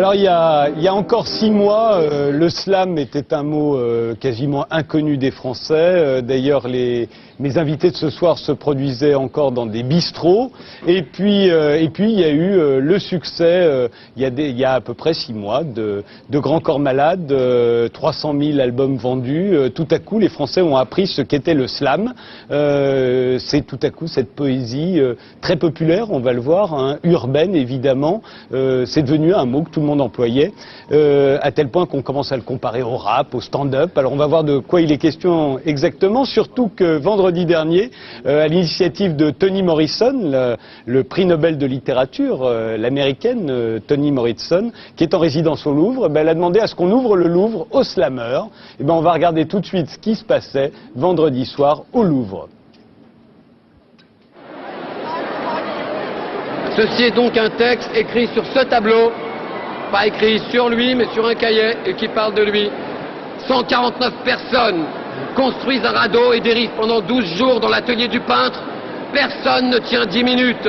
Alors il y a encore 6 mois, le slam était un mot quasiment inconnu des Français. D'ailleurs, mes invités de ce soir se produisaient encore dans des bistrots. Et puis il y a eu le succès, il y a à peu près 6 mois, de Grand Corps Malade, 300 000 albums vendus. Tout à coup, les Français ont appris ce qu'était le slam. C'est tout à coup cette poésie très populaire, on va le voir, hein, urbaine évidemment. C'est devenu un mot que tout le monde employait, à tel point qu'on commence à le comparer au rap, au stand-up. Alors on va voir de quoi il est question exactement, surtout que vendredi dernier, à l'initiative de Toni Morrison, le prix Nobel de littérature, l'américaine Toni Morrison, qui est en résidence au Louvre, elle a demandé à ce qu'on ouvre le Louvre aux slammeurs. Et on va regarder tout de suite ce qui se passait vendredi soir au Louvre. Ceci est donc un texte écrit sur ce tableau, pas écrit sur lui, mais sur un cahier, et qui parle de lui. 149 personnes construisent un radeau et dérivent pendant 12 jours dans l'atelier du peintre. Personne ne tient 10 minutes.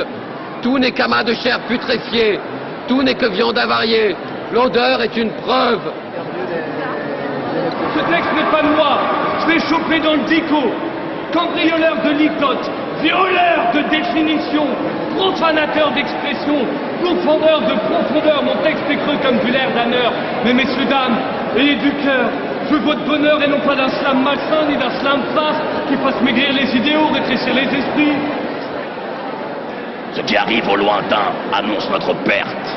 Tout n'est qu'amas de chair putréfiée. Tout n'est que viande avariée. L'odeur est une preuve. Ce texte n'est pas de moi. Je l'ai chopé dans le dico. Cambrioleur de licote, violeur de définition, profanateur d'expression, confondeur de profondeur. Mon texte est creux comme du l'air d'honneur. Mais messieurs, dames, ayez du cœur. Je veux votre bonheur et non pas d'un slam malsain ni d'un slam farce qui fasse maigrir les idéaux, rétrécir les esprits. Ce qui arrive au lointain annonce notre perte.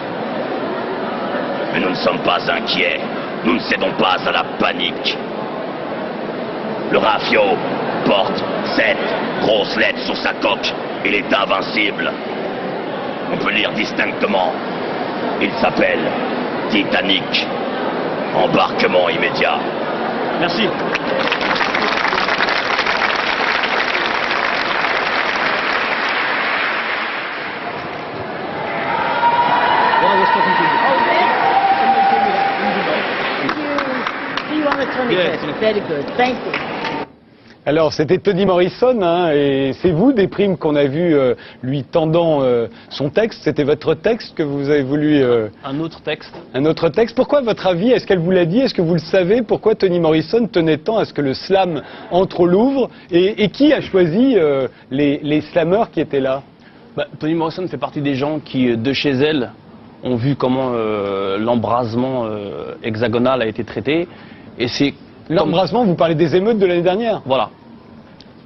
Mais nous ne sommes pas inquiets. Nous ne cédons pas à la panique. Le Rafio porte 7 grosses lettres sur sa coque. Il est invincible. On peut lire distinctement. Il s'appelle Titanic. Embarquement immédiat. Merci. Very good. Thank you. Alors c'était Toni Morrison, hein, et c'est vous, des primes qu'on a vu lui tendant son texte. C'était votre texte que vous avez voulu... Un autre texte. Un autre texte. Pourquoi, à votre avis, est-ce qu'elle vous l'a dit? Est-ce que vous le savez? Pourquoi Toni Morrison tenait tant à ce que le slam entre au Louvre? Et qui a choisi les slammeurs qui étaient là? Toni Morrison fait partie des gens qui, de chez elle, ont vu comment l'embrasement hexagonal a été traité. Et c'est... L'embrasement, vous parlez des émeutes de l'année dernière? Voilà.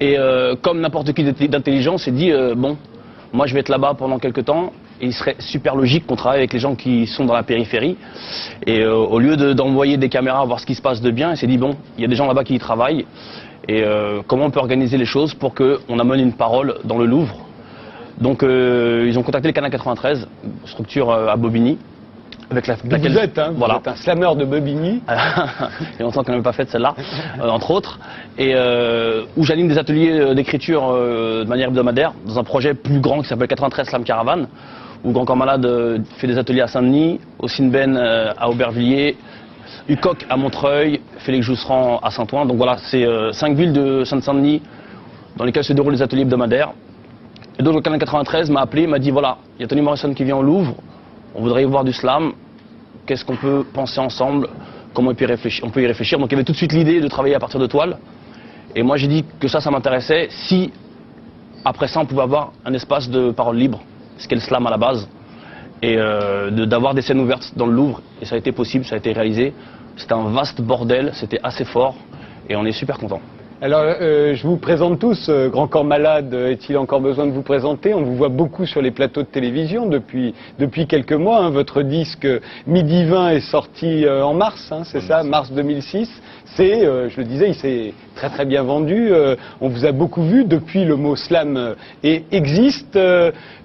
Et comme n'importe qui d'intelligent s'est dit, bon, moi je vais être là-bas pendant quelques temps, et il serait super logique qu'on travaille avec les gens qui sont dans la périphérie. Et au lieu d'envoyer des caméras voir ce qui se passe de bien, il s'est dit, bon, il y a des gens là-bas qui y travaillent, et comment on peut organiser les choses pour qu'on amène une parole dans le Louvre. Donc ils ont contacté le Canal 93, structure à Bobigny. Avec laquelle vous êtes, hein, voilà. Vous êtes un slameur de Bobigny. Il y a longtemps qu'on n'avait pas fait celle-là, entre autres. Et où j'anime des ateliers d'écriture de manière hebdomadaire, dans un projet plus grand qui s'appelle 93 Slam Caravan, où Grand Corps Malade fait des ateliers à Saint-Denis, au Sinben à Aubervilliers, Ucoc à Montreuil, Félix Jousserand à Saint-Ouen. Donc voilà, c'est 5 villes de Seine-Saint-Denis dans lesquelles se déroulent les ateliers hebdomadaires. Et donc le Canal 93 m'a appelé, m'a dit voilà, il y a Toni Morrison qui vient au Louvre. On voudrait y voir du slam, qu'est-ce qu'on peut penser ensemble, comment on peut y réfléchir. Donc il y avait tout de suite l'idée de travailler à partir de toiles. Et moi j'ai dit que ça m'intéressait si, après ça, on pouvait avoir un espace de parole libre, ce qu'est le slam à la base, et d'avoir des scènes ouvertes dans le Louvre. Et ça a été possible, ça a été réalisé. C'était un vaste bordel, c'était assez fort, et on est super contents. Alors, je vous présente tous, Grand Corps Malade, est-il encore besoin de vous présenter? On vous voit beaucoup sur les plateaux de télévision depuis quelques mois. Hein. Votre disque Midi 20 est sorti en mars, hein, c'est ça, mars 2006. C'est, je le disais, il s'est très très bien vendu. On vous a beaucoup vu depuis le mot slam existe.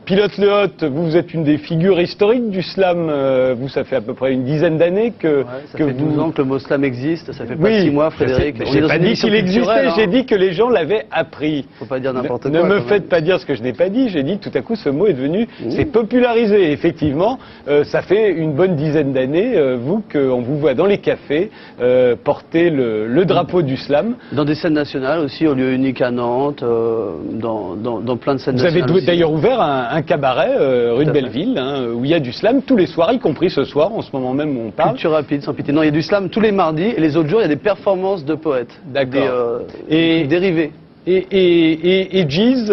Pilote Le Hot, vous êtes une des figures historiques du slam. Vous, ça fait à peu près une dizaine d'années que... Ça fait 12 ans que le mot slam existe. Ça fait pas 6 mois, Frédéric. J'ai pas dit qu'il existait. mais hein. j'ai dit que les gens l'avaient appris. Faut pas dire n'importe quoi. Ne me quand faites même. pas dire ce que je n'ai pas dit. J'ai dit tout à coup ce mot est devenu, c'est popularisé. Et effectivement, ça fait une bonne dizaine d'années, vous, qu'on vous voit dans les cafés porter le drapeau du slam. Dans des scènes nationales aussi, au lieu unique à Nantes, dans plein de scènes Vous avez nationales. aussi. d'ailleurs ouvert un cabaret rue de Tout à fait. Belleville, hein, où il y a du slam tous les soirs, y compris ce soir, en ce moment même où on parle. Culture rapide, sans pitié. Non, il y a du slam tous les mardis et les autres jours, il y a des performances de poètes. D'accord. Des dérivés. Et Giz,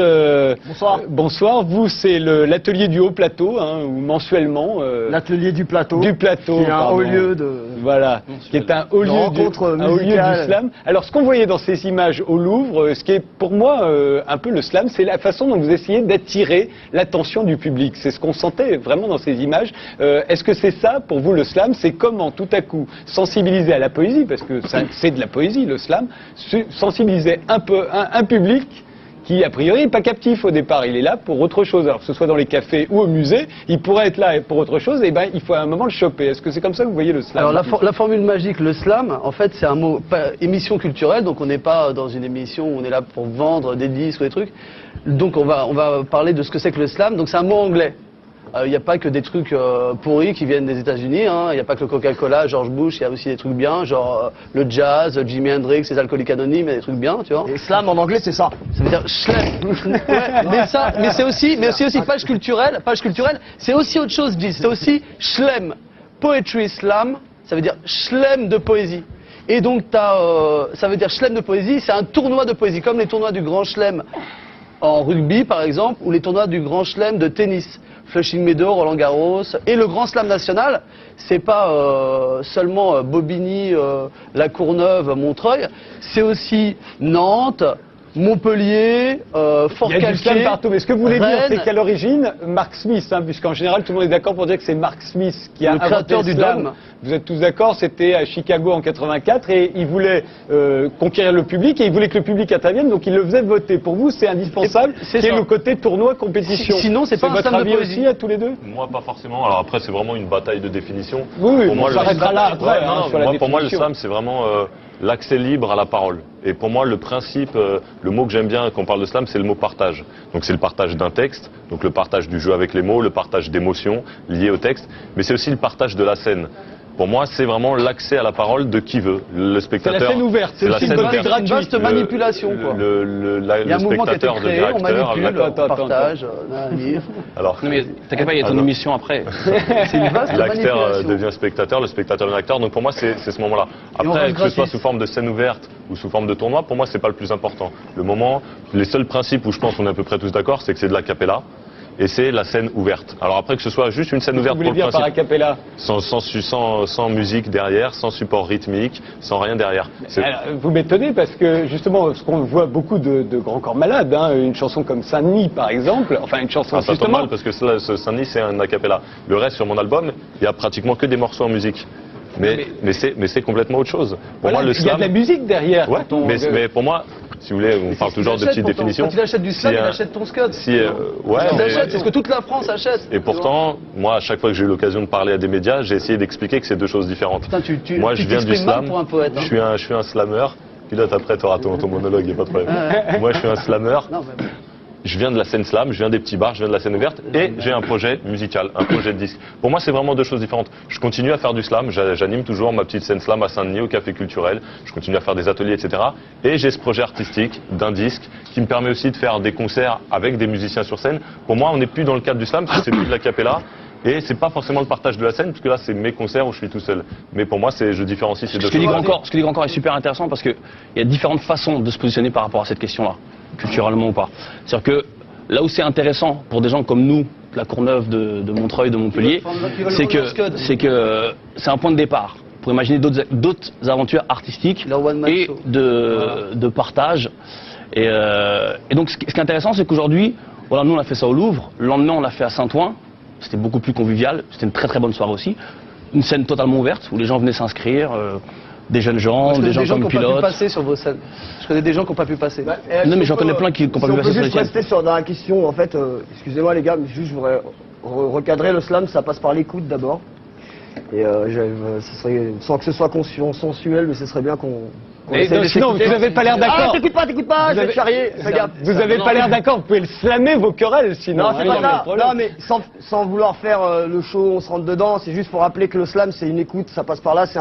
Bonsoir. bonsoir. Vous, c'est l'atelier du haut plateau, hein, où mensuellement. L'atelier du plateau. Du plateau. Qui est un pardon. haut lieu de. Voilà, qui est un haut lieu, rencontre un haut lieu du musicale. slam. Alors, ce qu'on voyait dans ces images au Louvre, ce qui est pour moi un peu le slam, c'est la façon dont vous essayez d'attirer l'attention du public. C'est ce qu'on sentait vraiment dans ces images. Est-ce que c'est ça, pour vous, le slam? C'est comment, tout à coup, sensibiliser à la poésie, parce que c'est de la poésie, le slam, sensibiliser un peu un public qui, a priori, n'est pas captif au départ. Il est là pour autre chose. Alors que ce soit dans les cafés ou au musée, il pourrait être là pour autre chose, et ben il faut à un moment le choper. Est-ce que c'est comme ça que vous voyez le slam? Alors la formule magique, le slam, en fait c'est un mot, émission culturelle, donc on n'est pas dans une émission où on est là pour vendre des disques ou des trucs. Donc on va parler de ce que c'est que le slam, donc c'est un mot anglais. Il n'y a pas que des trucs pourris qui viennent des États-Unis, il n'y a pas que le Coca-Cola, George Bush, il y a aussi des trucs bien, genre le jazz, Jimi Hendrix, les Alcooliques Anonymes, il y a des trucs bien, tu vois. Et slam en anglais, c'est ça. Ça veut dire slam. Ouais, mais c'est aussi page culturelle, c'est aussi autre chose, Gilles, c'est aussi shlem. Poetry slam, ça veut dire shlem de poésie. Et donc ça veut dire shlem de poésie, c'est un tournoi de poésie, comme les tournois du Grand Chelem en rugby par exemple, ou les tournois du Grand Chelem de tennis. Flushing Meadows, Roland Garros, et le Grand Slam national, c'est pas seulement Bobigny, La Courneuve, Montreuil, c'est aussi Nantes, Montpellier, Fort-Calquier. Il y a du slam partout, mais ce que vous voulez dire, Rennes. c'est qu'à l'origine, Mark Smith, puisqu'en général tout le monde est d'accord pour dire que c'est Mark Smith qui a Le inventé créateur le du slam. drum. Vous êtes tous d'accord, c'était à Chicago en 84 et il voulait conquérir le public et il voulait que le public intervienne, donc il le faisait voter. Pour vous, c'est indispensable, C'est qu'il y ait ça. le côté tournoi, compétition. Sinon, c'est pas un votre slam de avis poésie. aussi à tous les deux? Moi, pas forcément. Alors après, c'est vraiment une bataille de définition. Oui, Pour moi, on s'arrêtera là après, Ouais, hein, non, sur la pour moi, le définition. slam, c'est vraiment l'accès libre à la parole. Et pour moi, le principe, le mot que j'aime bien quand on parle de slam, c'est le mot partage. Donc c'est le partage d'un texte, donc le partage du jeu avec les mots, le partage d'émotions liées au texte, mais c'est aussi le partage de la scène. Pour moi, c'est vraiment l'accès à la parole de qui veut. Le C'est spectateur. la scène ouverte, c'est la aussi scène le côté ouverte. gratuit. Une vaste manipulation, quoi. Il y Il y a un mouvement qui a été spectateur créé, devient on acteur. manipule, avec- on partage, un livre. Alors, Non mais t'inquiète pas, il y a ton Alors. émission après. C'est une vaste l'acteur manipulation. devient spectateur, le spectateur devient acteur. Donc pour moi, c'est ce moment-là. Et on Après, reste que ce soit gratis. sous forme de scène ouverte ou sous forme de tournoi, pour moi, c'est pas le plus important. Le moment, les seuls principes où je pense qu'on est à peu près tous d'accord, c'est que c'est de la cappella et c'est la scène ouverte. Alors après, que ce soit juste une scène Qu'est-ce que ouverte vous pour voulez le dire par a principe, cappella? sans musique derrière, sans support rythmique, sans rien derrière. C'est- Alors, vous m'étonnez parce que justement, ce qu'on voit beaucoup de grands corps malades, une chanson comme Saint-Denis par exemple, enfin une chanson Ah, ça tombe justement. mal parce que ce Saint-Denis, c'est un a cappella. Le reste, sur mon album, il y a pratiquement que des morceaux en musique. Mais c'est complètement autre chose. Pour Voilà, moi, le il y a slam. de la musique derrière. Ouais, quand on- mais pour moi, si vous voulez, on parle toujours de petites définitions. Quand il achète du slam, Si, il achète ton scud. Si, ouais, Il mais- achète, c'est ce que toute la France achète. Et pourtant, moi, à chaque fois que j'ai eu l'occasion de parler à des médias, j'ai essayé d'expliquer que c'est deux choses différentes. Putain, Moi, tu je viens du t'exprimes mal slam. pour un poète. hein. Je suis un slammer. Pilote après, tu auras ton monologue, il n'y a pas de problème. Moi, je suis un slammer. Non, mais... Je viens de la scène slam, je viens des petits bars, je viens de la scène ouverte et j'ai un projet musical, un projet de disque. Pour moi, c'est vraiment deux choses différentes. Je continue à faire du slam, j'anime toujours ma petite scène slam à Saint-Denis, au Café Culturel. Je continue à faire des ateliers, etc. Et j'ai ce projet artistique d'un disque qui me permet aussi de faire des concerts avec des musiciens sur scène. Pour moi, on n'est plus dans le cadre du slam, parce que c'est plus de la cappella. Et c'est pas forcément le partage de la scène, parce que là, c'est mes concerts où je suis tout seul. Mais pour moi, je différencie ces deux Ce que dit choses. Grand Corps est super intéressant parce qu'il y a différentes façons de se positionner par rapport à cette question-là, culturellement ou pas. C'est-à-dire que là où c'est intéressant pour des gens comme nous, de La Courneuve, de Montreuil, de Montpellier, c'est que c'est un point de départ pour imaginer d'autres aventures artistiques Le one man et show. de partage. Et donc ce qui est intéressant, c'est qu'aujourd'hui, voilà, nous on a fait ça au Louvre, le lendemain on l'a fait à Saint-Ouen, c'était beaucoup plus convivial, c'était une très très bonne soirée aussi. Une scène totalement ouverte où les gens venaient s'inscrire, des jeunes gens, Je connais des gens des gens comme qui n'ont pas pu pilotes. passer sur vos scènes. Je connais des gens qui n'ont pas pu passer. Non, mais j'en connais plein qui n'ont pas Si pu on peut passer sur les juste scènes. rester dans la question, en fait, excusez-moi les gars, mais juste je voudrais recadrer le slam, ça passe par l'écoute d'abord. Et ce serait, sans que ce soit consensuel, mais ce serait bien qu'on Mais donc, sinon, vous n'avez pas l'air Ah, d'accord. t'écoutes pas, je vais te charrier. Fais gaffe. Vous n'avez pas l'air d'accord, vous pouvez le slammer vos querelles, sinon. Non, c'est hein, pas ça. problème. Non, mais sans vouloir faire le show, on se rentre dedans. C'est juste pour rappeler que le slam, c'est une écoute, ça passe par là. C'est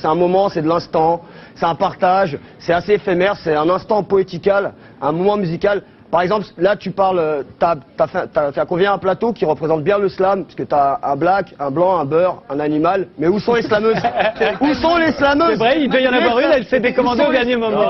un moment, c'est de l'instant, c'est un partage, c'est assez éphémère, c'est un instant poétical, un moment musical. Par exemple, là, tu parles, t'as fait combien un plateau qui représente bien le slam, puisque t'as un black, un blanc, un beurre, un animal. Mais où sont les slameuses? Où sont les slameuses? C'est vrai, il doit y en avoir une, elle s'est décommandée au dernier moment.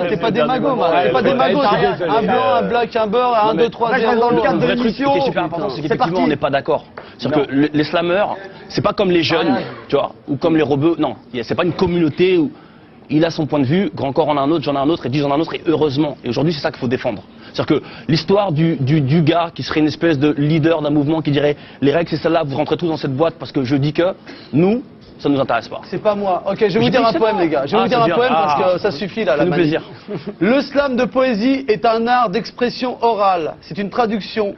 T'es pas démago, moi. T'es pas démago. Un blanc, un black, un beurre, 1, 2, 3, 0. Dans le cadre de Le truc qui l'émission, est super important, c'est c'est qu'effectivement, parti. on n'est pas d'accord. C'est-à-dire que les slameurs, c'est pas comme les jeunes, tu vois, ou comme les rebeux. Non, c'est pas une communauté où il a son point de vue, Grand Corps en a un autre, j'en ai un autre, et 10 j'en ai un autre, et heureusement. Et aujourd'hui, c'est ça qu'il faut défendre. C'est-à-dire que l'histoire du gars qui serait une espèce de leader d'un mouvement qui dirait les règles c'est celle-là, vous rentrez tous dans cette boîte parce que je dis que, nous, ça nous intéresse pas. C'est pas moi. Ok, je vais vous dire un poème, les gars. Je vais vous dire un poème parce que ça suffit là. Ça nous plaisir. Le slam de poésie est un art d'expression orale. C'est une traduction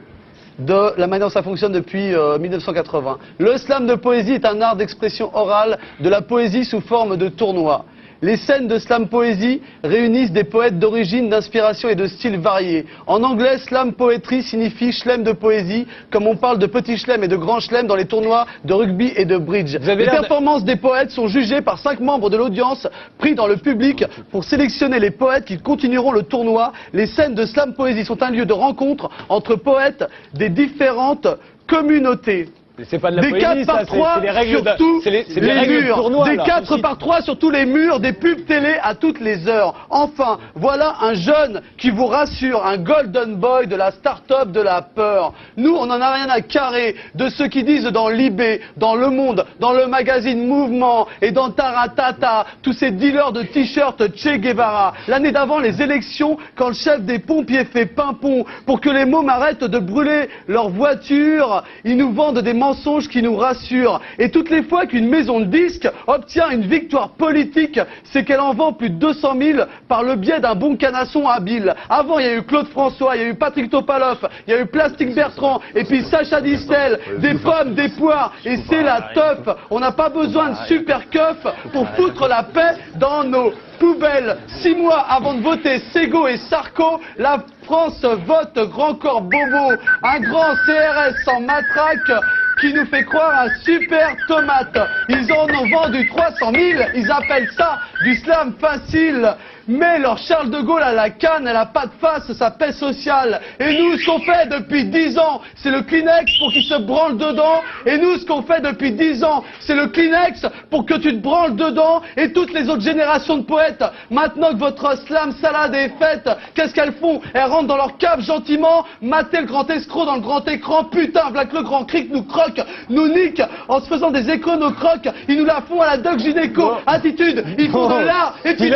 de la manière dont ça fonctionne depuis 1980. Le slam de poésie est un art d'expression orale de la poésie sous forme de tournoi. Les scènes de slam poésie réunissent des poètes d'origine, d'inspiration et de styles variés. En anglais, slam poetry signifie chelem de poésie, comme on parle de petit chelem et de grand chelem dans les tournois de rugby et de bridge. Les performances des poètes sont jugées par 5 membres de l'audience pris dans le public pour sélectionner les poètes qui continueront le tournoi. Les scènes de slam poésie sont un lieu de rencontre entre poètes des différentes communautés. C'est pas de la Des poésie, 4 par 3 c'est les règles sur tous c'est les les règles de murs, tournoi, des là. 4 par 3 sur tous les murs, des pubs télé à toutes les heures. Enfin, voilà un jeune qui vous rassure, un golden boy de la start-up de la peur. Nous, on n'en a rien à carrer de ceux qui disent dans Libé, dans Le Monde, dans le magazine Mouvement et dans Taratata, tous ces dealers de t-shirts Che Guevara. L'année d'avant les élections, quand le chef des pompiers fait pimpon pour que les mômes arrêtent de brûler leurs voitures, ils nous vendent des mensonges qui nous rassurent. Et toutes les fois qu'une maison de disques obtient une victoire politique, c'est qu'elle en vend plus de 200 000 par le biais d'un bon canasson habile. Avant, il y a eu Claude François, il y a eu Patrick Topalov, il y a eu Plastique Bertrand, et puis Sacha Distel, des pommes, des poires, et c'est la teuf. On n'a pas besoin de super keuf pour foutre la paix dans nos poubelles. 6 mois avant de voter Sego et Sarko, la France vote Grand Corps Bobo, un grand CRS sans matraque qui nous fait croire un super tomate. Ils en ont vendu 300 000, ils appellent ça du slam facile. Mais leur Charles de Gaulle à la canne, elle a pas de face, sa paix sociale. Et nous, ce qu'on fait depuis 10 ans, c'est le Kleenex pour qu'ils se branlent dedans. Et nous, ce qu'on fait depuis 10 ans, c'est le Kleenex pour que tu te branles dedans. Et toutes les autres générations de poètes, maintenant que votre slam salade est faite, qu'est-ce qu'elles font? Elles rentrent dans leur cave gentiment, mater le grand escroc dans le grand écran. Putain, Black le grand cric nous croque, nous nique, en se faisant des échos nos croques. Ils nous la font à la Doc Gynéco. Attitude, ils font de l'art. Et puis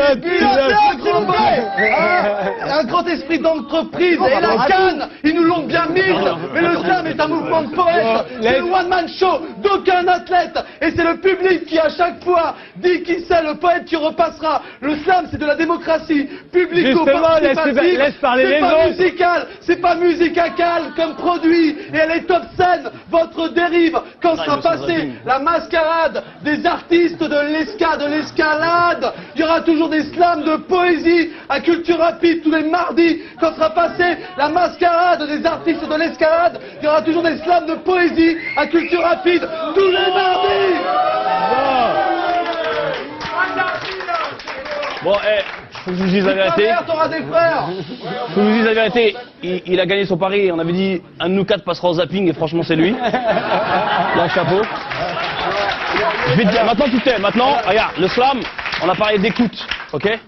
un grand esprit d'entreprise et la canne, ils nous l'ont bien mise. Mais le slam est un mouvement de poètes, c'est le one-man show d'aucun athlète. Et c'est le public qui à chaque fois dit qui c'est le poète qui repassera. Le slam c'est de la démocratie publico-participative. Laisse parler les C'est pas autres. musical, c'est pas musical comme produit. Et elle est obscène, votre dérive. Quand sera passée la mascarade des artistes de l'escalade, il y aura toujours des slams de poésie à Culture Rapide tous les mardis. Quand sera passée la mascarade des artistes de l'escalade, il y aura toujours des slams de poésie à Culture Rapide tous les mardis. Bon, faut que je vous dise la vérité. T'auras des frères. Faut que je vous dise la vérité. Il a gagné son pari. On avait dit un de nous 4 passera au zapping et franchement c'est lui. Là, chapeau. Je vais te dire, maintenant tu t'es. Maintenant, regarde, le slam, on a parlé d'écoute, ok?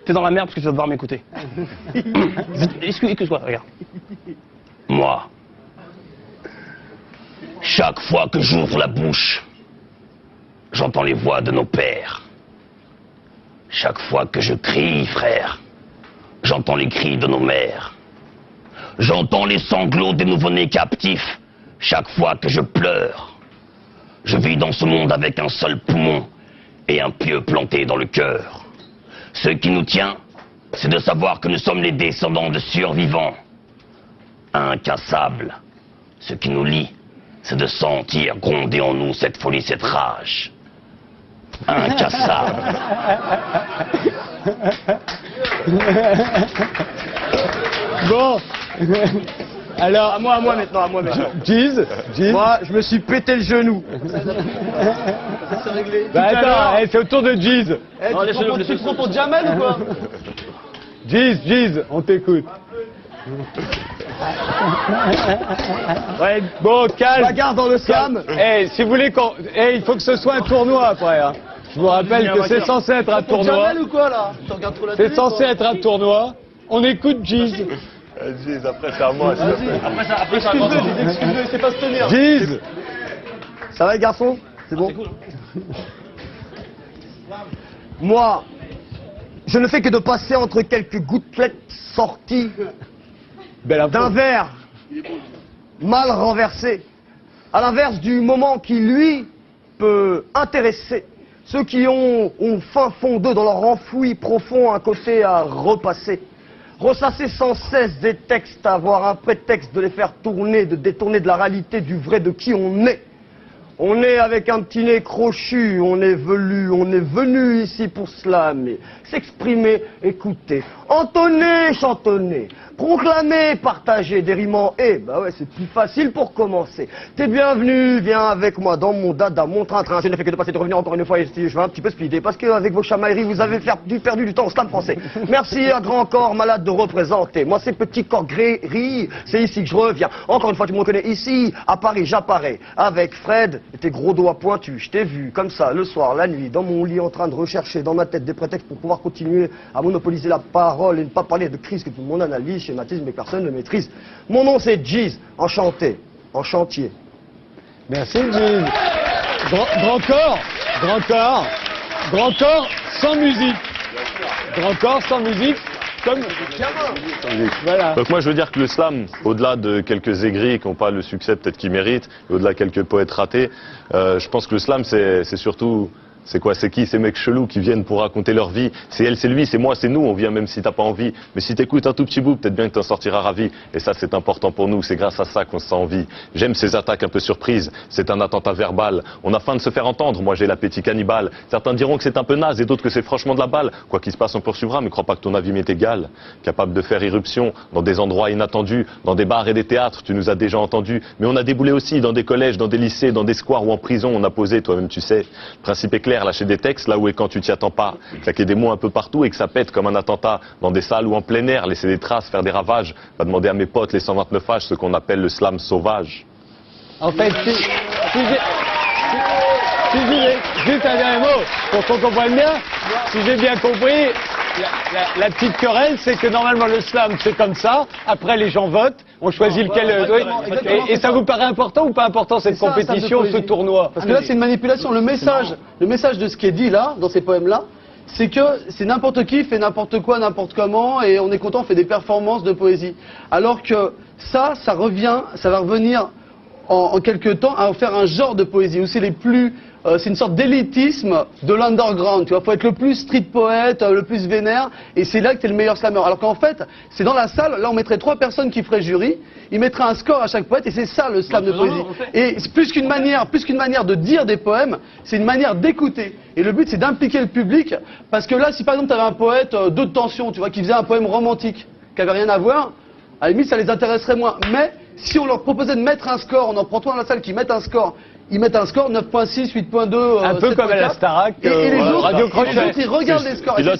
T'es dans la merde parce que tu vas devoir m'écouter. Excuse-moi, regarde. Moi, chaque fois que j'ouvre la bouche, j'entends les voix de nos pères. Chaque fois que je crie, frère, j'entends les cris de nos mères. J'entends les sanglots des nouveau-nés captifs. Chaque fois que je pleure, je vis dans ce monde avec un seul poumon et un pieu planté dans le cœur. Ce qui nous tient, c'est de savoir que nous sommes les descendants de survivants. Incassables. Ce qui nous lie, c'est de sentir gronder en nous cette folie, cette rage. Incassable. Bon. Alors, À moi maintenant. Jeez. Moi, je me suis pété le genou. C'est réglé. Bah attends, c'est au tour de Jeez. Eh, tu te prends pour Jamel ou quoi? Jeez, on t'écoute. Ouais, Bon, calme. bagarre dans le slam. Si vous voulez qu'on... il faut que ce soit un tournoi après. Hein. Je vous rappelle que c'est censé être un Pour tournoi. Jamel ou quoi là? Tu regardes trop la C'est télé, censé quoi. être un tournoi. On écoute Jeez. Jeez, après c'est à moi. Excuse-le, il sait pas se tenir. Jeez. Ça va les garçons? C'est bon? Moi, je ne fais que de passer entre quelques gouttelettes sorties Belle info. d'un verre mal renversé, à l'inverse du moment qui, lui, peut intéresser ceux qui ont au fin fond d'eux, dans leur enfoui profond, un côté à repasser. Ressasser sans cesse des textes, avoir un prétexte de les faire tourner, de détourner de la réalité du vrai de qui on est. On est avec un petit nez crochu, on est venu ici pour slammer, s'exprimer, écouter, entonner, chantonner, proclamer, partager des rimes en et. Bah ouais, c'est plus facile pour commencer. T'es bienvenu, viens avec moi dans mon dada, mon train-train. Je ne fais que de passer de revenir encore une fois ici. Je vais un petit peu splitter parce qu'avec vos chamailleries, vous avez perdu du temps au slam français. Merci à grand corps malade de représenter. Moi, ces petits corps gris, c'est ici que je reviens. Encore une fois, tu me reconnais ici, à Paris, j'apparais avec Fred. Et tes gros doigts pointus, je t'ai vu comme ça le soir, la nuit, dans mon lit en train de rechercher dans ma tête des prétextes pour pouvoir continuer à monopoliser la parole et ne pas parler de crise que tout le monde analyse, schématise, mais personne ne maîtrise. Mon nom c'est Jeez, enchanté, en chantier. Merci Jeez. Grand corps sans musique. Grand corps sans musique. Comme... Voilà. Donc moi je veux dire que le slam, au-delà de quelques aigris qui n'ont pas le succès peut-être qu'ils méritent, et au-delà de quelques poètes ratés, je pense que le slam c'est surtout... C'est quoi? C'est qui ces mecs chelous qui viennent pour raconter leur vie? C'est elle, c'est lui, c'est moi, c'est nous, on vient même si t'as pas envie. Mais si t'écoutes un tout petit bout, peut-être bien que t'en sortiras ravi. Et ça c'est important pour nous, c'est grâce à ça qu'on se sent en vie. J'aime ces attaques un peu surprises, c'est un attentat verbal. On a faim de se faire entendre, moi j'ai l'appétit cannibale. Certains diront que c'est un peu naze et d'autres que c'est franchement de la balle. Quoi qu'il se passe on poursuivra, mais crois pas que ton avis m'est égal. Capable de faire irruption dans des endroits inattendus, dans des bars et des théâtres, tu nous as déjà entendus. Mais on a déboulé aussi dans des collèges, dans des lycées, dans des squares ou en prison, on a posé, toi-même tu sais. Le principe est clair, lâcher des textes là où et quand tu t'y attends pas, claquer des mots un peu partout et que ça pète comme un attentat, dans des salles ou en plein air, laisser des traces, faire des ravages, va demander à mes potes les 129 H, ce qu'on appelle le slam sauvage. En fait, juste un dernier mot, pour qu'on comprenne bien, si j'ai bien compris, la petite querelle, c'est que normalement le slam, c'est comme ça, après les gens votent, on choisit lequel... Et ça vous paraît important ou pas important cette compétition, ce tournoi? Parce que là, c'est une manipulation. Le message de ce qui est dit là, dans ces poèmes-là, c'est que c'est n'importe qui fait n'importe quoi, n'importe comment, et on est content, on fait des performances de poésie. Alors que ça va revenir en quelque temps à faire un genre de poésie où c'est c'est une sorte d'élitisme de l'underground, tu vois, faut être le plus street poète, le plus vénère, et c'est là que t'es le meilleur slammer. Alors qu'en fait, c'est dans la salle, là on mettrait 3 personnes qui feraient jury, ils mettraient un score à chaque poète, et c'est ça le slam de poésie. Et c'est plus qu'une manière de dire des poèmes, c'est une manière d'écouter. Et le but c'est d'impliquer le public, parce que là, si par exemple t'avais un poète de tension, tu vois, qui faisait un poème romantique, qui avait rien à voir, à la limite ça les intéresserait moins. Mais si on leur proposait de mettre un score, on en prend 3 dans la salle qui mettent un score, ils mettent un score 9.6, 8.2... un peu comme à la Starac, et les autres, Radio les Crochet. autres, ils regardent les scores. Pilote,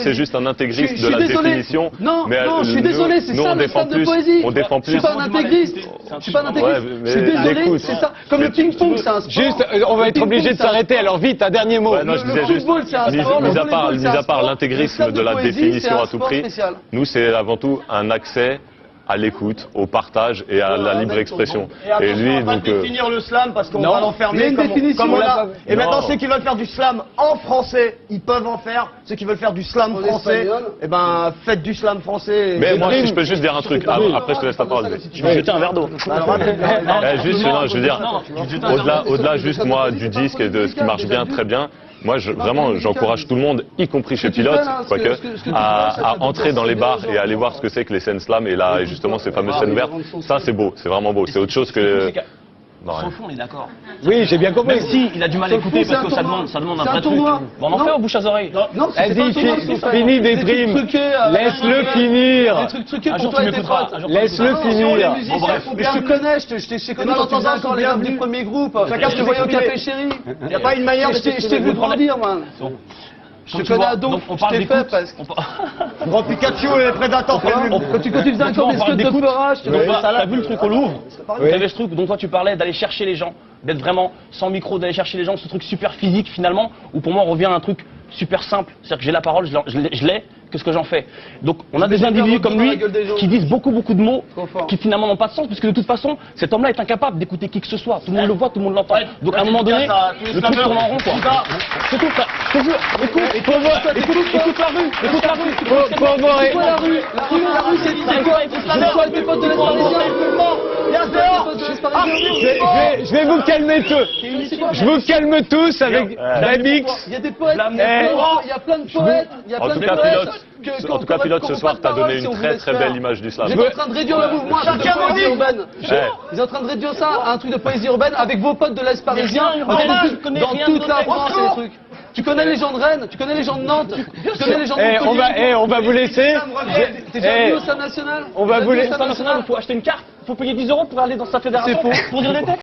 c'est juste un intégriste de la définition. Non, mais je suis désolé, c'est ça le slam de poésie. On défend plus. Je suis pas un intégriste. Je suis désolé, c'est ça. Comme le ping-pong, c'est un sport. Juste, on va être obligé de s'arrêter, alors vite, un dernier mot. Ouais, non, je disais juste, mis à part l'intégrisme de la définition à tout prix, nous c'est avant tout un accès à l'écoute, au partage et à la libre expression. Et lui, on va définir le slam parce qu'on va l'enfermer comme on l'a. Et maintenant, ceux qui veulent faire du slam en français, ils peuvent en faire. Ceux qui veulent faire du slam français, eh ben, faites du slam français. Mais moi, si je peux juste dire un truc, après je te laisse la parole. Tu veux jeter un verre d'eau. Juste, non, je veux dire, au-delà juste moi du disque et de ce qui marche bien, très bien. Moi, vraiment, j'encourage tout le monde, y compris chez Pilote, quoique, à entrer dans les bars et à aller voir ce que c'est que les scènes slam et là, et justement, ces fameuses scènes ouvertes. Ça, c'est beau, c'est vraiment beau. C'est autre chose que... Non, Sur rien. le fond, on est d'accord. Oui, j'ai bien compris. Même si il a du mal à Sur le écouter fond, parce que c'est un ça tournoi. demande un C'est un vrai truc. tournoi. Bon, on en Non. fait au bouche à oreille. Non, c'est pas un Vas-y, tournoi, c'est pas- finis des des trucs primes. truqués, Laisse-le finir. Des trucs truqués Un pour jour, toi tu et tes m'écouteras. potes. Un jour, tu Laisse-le m'écouteras. finir. Bon, bref, mais je te connais, je t'ai connu quand tu faisais encore les bienvenus du premier groupe. Chacun Je te se voyais au exprimer. café chéri. Il n'y a pas une manière de Je t'ai vu grandir, moi. Je Comme te tu connais vois, à don. donc on Je parle t'ai fait d'écoute. parce que. Grand Pikachu et les prédateurs. Quand tu faisais encore des on parle spots de d'écoute. peur, je te Donc, vois. t'as vu le truc au Louvre Oui. T'avais ce truc dont toi tu parlais d'aller chercher les gens, d'être vraiment sans micro, d'aller chercher les gens, ce truc super physique finalement, où pour moi on revient à un truc super simple, c'est-à-dire que j'ai la parole, je l'ai, qu'est-ce que j'en fais? Donc on a des individus comme lui qui disent beaucoup de mots Trop fort. qui finalement n'ont pas de sens, puisque de toute façon cet homme-là est incapable d'écouter qui que ce soit, tout le monde le voit, tout le monde l'entend. Donc à un moment donné, le truc tourne en rond quoi. C'est tout ça, je te jure, écoute la rue, écoute la rue, C'est quoi la rue? La rue, c'est quoi? C'est quoi tes potes de l'Est parisien? Je vais vous calmer tous. Je vous calme tous avec Babix. Il y a des poètes, il y a plein de poètes, il y a En plein tout de cas, poètes. Pilote, en tout cas, Pilote, ce soir, t'as donné une très très belle image du Vous slam. êtes en train de réduire le mouvement à un truc de poésie urbaine. Vous êtes en train de réduire ça à un truc de poésie urbaine avec vos potes de l'Est parisien dans toute la France et les trucs. Tu connais les gens de Rennes, tu connais les gens de Nantes, tu connais les gens de Montpellier. On va vous laisser. T'es déjà venu au Stade National? On va vous laisser. Il faut acheter une carte, il faut payer 10 € pour aller dans sa fédération. C'est faux. Pour dire des textes.